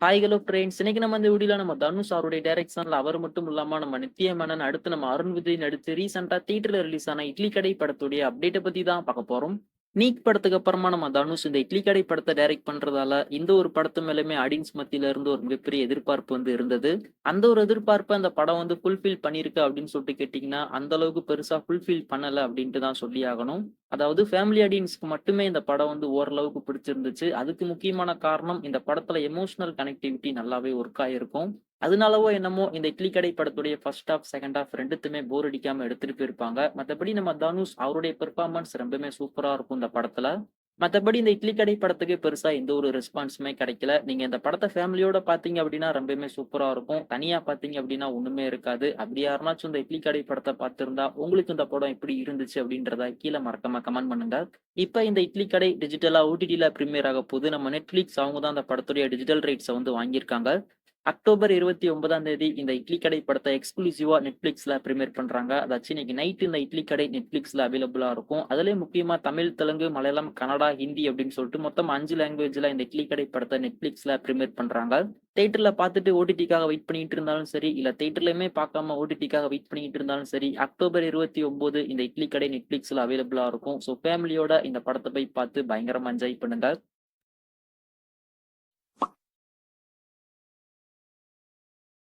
Hi hello friends. இன்னைக்கு நம்ம இந்த வீடியோல நம்ம தனுஷ் அவருடைய டைரக்ஷன்ல அவர் மட்டும் இல்லாம நம்ம நித்யா மேனன், அடுத்து நம்ம அருண் விஜய் நடிச்சு ரீசென்ட்டா தியேட்டர்ல ரிலீஸ் ஆன இட்லி கடை படத்துடைய அப்டேட்ட பத்தி தான் பார்க்க போறோம். நீக் படத்துக்கு அப்புறமா நம்ம தனுஷ் இந்த இட்லி கடை படத்த டைரக்ட் பண்றதால, இந்த ஒரு படத்து மேலயுமே ஆடியன்ஸ் மத்தியில இருந்து ஒரு மிகப்பெரிய எதிர்பார்ப்பு இருந்தது. அந்த ஒரு எதிர்பார்ப்ப அந்த படம் ஃபுல்ஃபில் பண்ணியிருக்கு அப்படின்னு சொல்லிட்டு கேட்டீங்கன்னா, அந்த அளவுக்கு பெருசா ஃபுல்ஃபில் பண்ணல அப்படின்ட்டு தான் சொல்லியாகணும். அதாவது ஃபேமிலி ஆடியன்ஸ்க்கு மட்டுமே இந்த படம் ஓரளவுக்கு பிடிச்சிருந்துச்சு. அதுக்கு முக்கியமான காரணம் இந்த படத்துல எமோஷனல் கனெக்டிவிட்டி நல்லாவே ஒர்க் ஆயிருக்கும். அதனாலவோ என்னமோ இந்த இட்லி கடை படத்துடைய ஃபர்ஸ்ட் ஹாஃப், செகண்ட் ஹாஃப் 2த்துமே போர் அடிக்காம எடுத்துட்டு போயிருப்பாங்க. மத்தபடி நம்ம தனுஷ் அவருடைய பெர்ஃபார்மன்ஸ் ரொம்பவுமே சூப்பரா இருக்கும் இந்த படத்துல. மத்தபடி இந்த இட்லி கடை படத்துக்கு பெருசா எந்த ஒரு ரெஸ்பான்ஸுமே கிடைக்கல. நீங்க இந்த படத்த ஃபேமிலியோட பார்த்தீங்க அப்டின்னா ரொம்பவுமே சூப்பரா இருக்கும். தனியா பார்த்தீங்க அப்டின்னா ஒண்ணுமே இருக்காது. அப்படி யாருனாச்சும் இந்த இட்லி கடை படத்த பார்த்திருந்தா, உங்களுக்கு இந்த படம் எப்படி இருந்துச்சு அப்டின்றத கீழ மறக்காம கமெண்ட் பண்ணுங்க. இப்ப இந்த இட்லி கடை டிஜிட்டலா ஓடிடில பிரீமியர் ஆக போது. நம்ம Netflix அவங்க தான் அந்த படத்துடைய டிஜிட்டல் ரைட்ஸ வாங்கியிருக்காங்க. அக்டோபர் 29ஆம் தேதி இந்த இட்லி கடை படத்த எக்ஸ்க்ளூசிவா Netflixல பிரீமியர் பண்றாங்க. அதாச்சும் இன்னைக்கு நைட் இந்த இட்லி கடை Netflixல அவைலபிளா இருக்கும். அதிலயும் முக்கியமா தமிழ், தெலுங்கு, மலையாளம், கன்னடா, ஹிந்தி அப்படின்னு சொல்லிட்டு மொத்தம் 5 லாங்குவேஜ்ல இந்த இட்லி கடை படத்த Netflixல பிரீமியர் பண்றாங்க. தியேட்டர்ல பார்த்துட்டு ஓடிடிக்காக வெயிட் பண்ணிட்டு இருந்தாலும் சரி, இல்ல தியேட்டர்லயுமே பார்க்காம ஓடிடிக்காக வெயிட் பண்ணிட்டு இருந்தாலும் சரி, அக்டோபர் 29 இந்த இட்லி கடை Netflixல அவைலபிளா இருக்கும். ஸோ ஃபேமிலியோட இந்த படத்த போய் பார்த்து பயங்கரமா என்ஜாய் பண்ணுங்க.